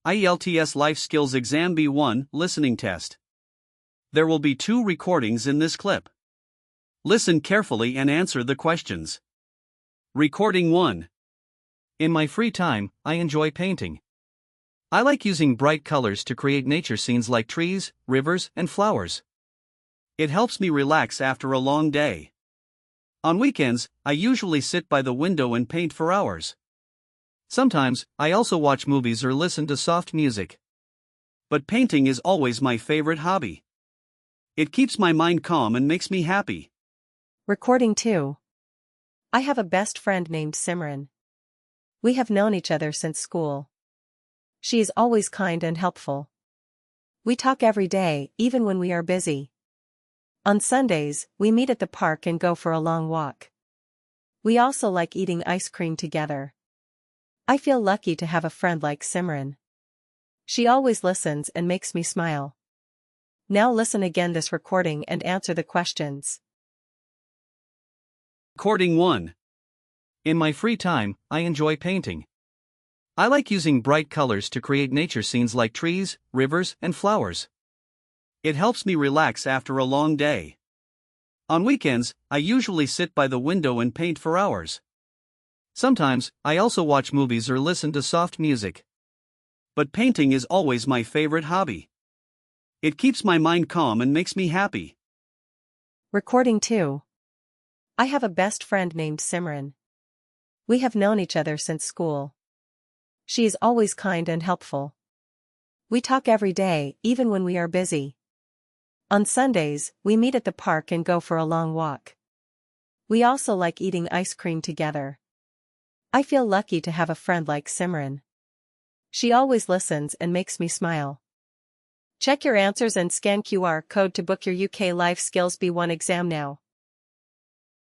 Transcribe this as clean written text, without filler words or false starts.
IELTS Life Skills Exam B1 Listening Test. There will be 2 recordings in this clip. Listen carefully and answer the questions. Recording 1. In my free time, I enjoy painting. I like using bright colors to create nature scenes like trees, rivers, and flowers. It helps me relax after a long day. On weekends, I usually sit by the window and paint for hours. Sometimes, I also watch movies or listen to soft music. But painting is always my favorite hobby. It keeps my mind calm and makes me happy. Recording 2. I have a best friend named Simran. We have known each other since school. She is always kind and helpful. We talk every day, even when we are busy. On Sundays, we meet at the park and go for a long walk. We also like eating ice cream together. I feel lucky to have a friend like Simran. She always listens and makes me smile. Now listen again this recording and answer the questions. Recording 1. In my free time, I enjoy painting. I like using bright colors to create nature scenes like trees, rivers, and flowers. It helps me relax after a long day. On weekends, I usually sit by the window and paint for hours. Sometimes, I also watch movies or listen to soft music. But painting is always my favorite hobby. It keeps my mind calm and makes me happy. Recording 2. I have a best friend named Simran. We have known each other since school. She is always kind and helpful. We talk every day, even when we are busy. On Sundays, we meet at the park and go for a long walk. We also like eating ice cream together. I feel lucky to have a friend like Simran. She always listens and makes me smile. Check your answers and scan QR code to book your UK Life Skills B1 exam now.